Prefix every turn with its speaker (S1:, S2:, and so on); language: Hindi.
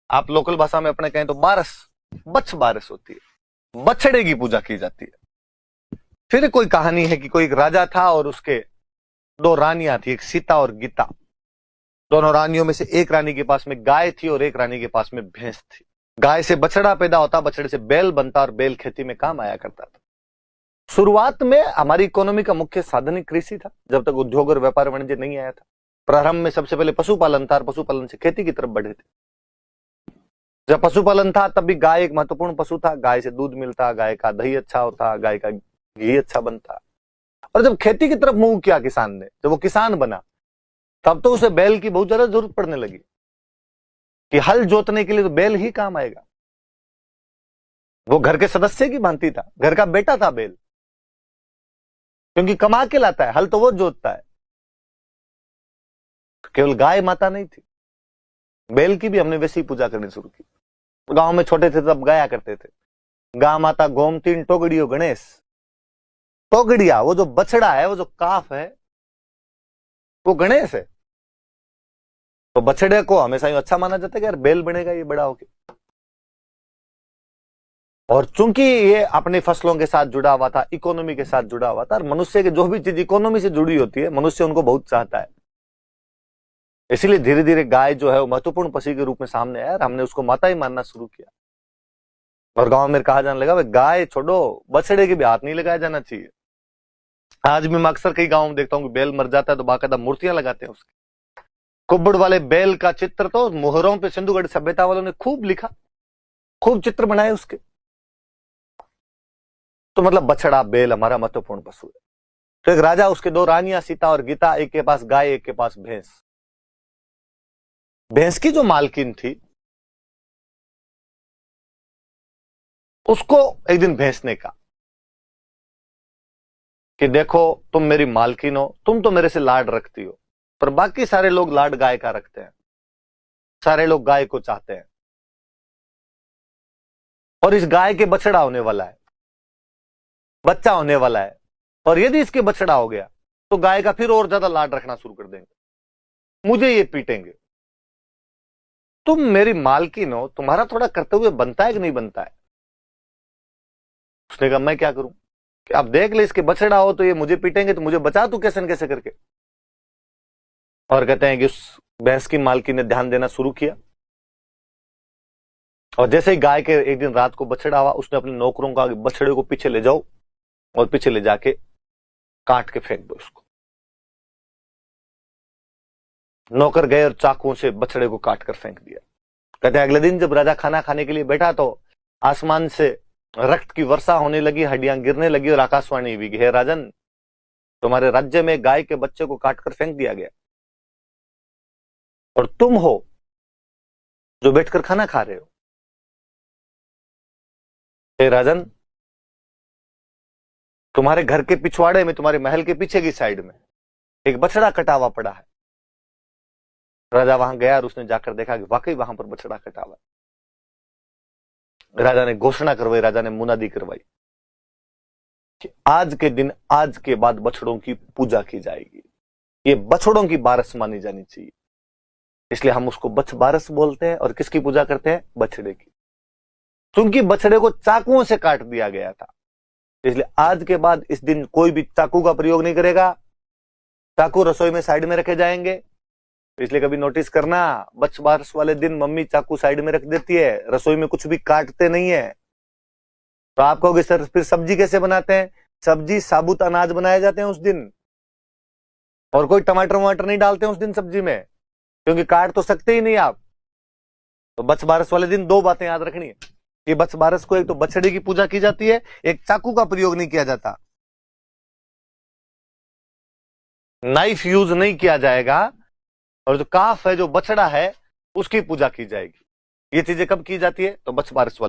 S1: आप लोकल भाषा में अपने कहें तो बारस, बछ बारस होती है, बछड़े की पूजा की जाती है। फिर कोई कहानी है कि कोई एक राजा था और उसके दो रानियां थी, एक सीता और गीता। दोनों रानियों में से एक रानी के पास में गाय थी और एक रानी के पास में भैंस थी। गाय से बछड़ा पैदा होता, बछड़े से बैल बनता और बैल खेती में काम आया करता था। शुरुआत में हमारी इकोनॉमी का मुख्य साधन ही कृषि था, जब तक उद्योग और व्यापार वाणिज्य नहीं आया था। प्रारंभ में सबसे पहले पशुपालन था और पशुपालन से खेती की तरफ बढ़े थे। जब पशुपालन था तब भी गाय एक महत्वपूर्ण पशु था। गाय से दूध मिलता, गाय का दही अच्छा होता, गाय का घी अच्छा बनता। और जब खेती की तरफ मूव किया किसान ने, जब वो किसान बना, तब तो उसे बैल की बहुत ज्यादा जरूरत पड़ने लगी कि हल जोतने के लिए तो बैल ही काम आएगा। वो घर के सदस्य की भांति था, घर का बेटा था बैल, क्योंकि कमा के लाता है, हल तो वो जोतता है। केवल गाय माता नहीं थी, बैल की भी हमने वैसी पूजा करनी शुरू की। गांव में छोटे थे तब गाया करते थे, गा माता गोमतीन टोगड़ियो गणेश। टोगड़िया वो जो बछड़ा है, वो जो काफ है, वो गणेश है। तो बछड़े को हमेशा यूं अच्छा माना जाता है कि यार बैल बनेगा ये बड़ा होके। और चूंकि ये अपनी फसलों के साथ जुड़ा हुआ था, इकोनॉमी के साथ जुड़ा हुआ था, और मनुष्य की जो भी चीज इकोनॉमी से जुड़ी होती है, मनुष्य उनको बहुत चाहता है। इसीलिए धीरे धीरे गाय जो है वो महत्वपूर्ण पशु के रूप में सामने आया और हमने उसको माता ही मानना शुरू किया। और गांव में कहा जाने लगा भाई गाय छोड़ो, बछड़े के भी हाथ नहीं लगाया जाना चाहिए। आज भी मैं अक्सर कई गांव में देखता हूं कि बैल मर जाता है तो बाकायदा मूर्तियां लगाते हैं उसकी। कुब्बड़ वाले बैल का चित्र तो मोहरों पे सिंधुगढ़ सभ्यता वालों ने खूब लिखा, खूब चित्र बनाए उसके। तो मतलब बछड़ा बैल हमारा महत्वपूर्ण पशु है। तो एक राजा, उसके दो रानियां सीता और गीता, एक के पास गाय एक के पास भैंस। भैंस की जो मालकिन थी, उसको एक दिन भैंस ने कहा कि देखो तुम मेरी मालकिन हो, तुम तो मेरे से लाड रखती हो, पर बाकी सारे लोग लाड गाय का रखते हैं, सारे लोग गाय को चाहते हैं। और इस गाय के बछड़ा होने वाला है, बच्चा होने वाला है, और यदि इसके बछड़ा हो गया तो गाय का फिर और ज्यादा लाड रखना शुरू कर देंगे, मुझे ये पीटेंगे। तुम मेरी मालकिन हो, तुम्हारा थोड़ा कर्तव्य बनता है कि नहीं बनता है? उसने कहा मैं क्या करूं कि अब देख ले, इसके बछड़ा हो तो ये मुझे पीटेंगे, तो मुझे बचा तू कैसे न कैसे करके। और कहते हैं कि उस भैंस की मालकिन ने ध्यान देना शुरू किया, और जैसे ही गाय के एक दिन रात को बछड़ा हुआ, उसने अपने नौकरों का बछड़े को पीछे ले जाओ और पीछे ले जाके काट के फेंक दो उसको। नौकर गए और चाकुओं से बछड़े को काट कर फेंक दिया। कहते हैं अगले दिन जब राजा खाना खाने के लिए बैठा तो आसमान से रक्त की वर्षा होने लगी, हड्डियां गिरने लगी और आकाशवाणी हुई, हे राजन, तुम्हारे राज्य में गाय के बच्चे को काटकर फेंक दिया गया, और तुम हो जो बैठकर खाना खा रहे हो। हे राजन, तुम्हारे घर के पिछवाड़े में, तुम्हारे महल के पीछे की साइड में एक बछड़ा कटा हुआ पड़ा है। राजा वहां गया और उसने जाकर देखा कि वाकई वहां पर बछड़ा कटा हुआ है। राजा ने घोषणा करवाई, राजा ने मुनादी करवाई कि आज के दिन, आज के बाद बछड़ों की पूजा की जाएगी, ये बछड़ों की बारस मानी जानी चाहिए। इसलिए हम उसको बछ बारस बोलते हैं। और किसकी पूजा करते हैं? बछड़े की। क्योंकि बछड़े को चाकुओं से काट दिया गया था, इसलिए आज के बाद इस दिन कोई भी चाकू का प्रयोग नहीं करेगा। चाकू रसोई में साइड में रखे जाएंगे। इसलिए कभी नोटिस करना, बछ बारस वाले दिन मम्मी चाकू साइड में रख देती है, रसोई में कुछ भी काटते नहीं है। तो आप कहोगे सर फिर सब्जी कैसे बनाते हैं? सब्जी साबुत अनाज बनाए जाते हैं उस दिन, और कोई टमाटर वमाटर नहीं डालते हैं उस दिन सब्जी में, क्योंकि काट तो सकते ही नहीं आप। तो बछ बारस वाले दिन दो बातें याद रखनी है कि बछ बारस को एक तो बछड़े की पूजा की जाती है, एक चाकू का प्रयोग नहीं किया जाता, नाइफ यूज नहीं किया जाएगा, और जो काफ है, जो बछड़ा है, उसकी पूजा की जाएगी। ये चीजें कब की जाती है? तो बछ बारस वाले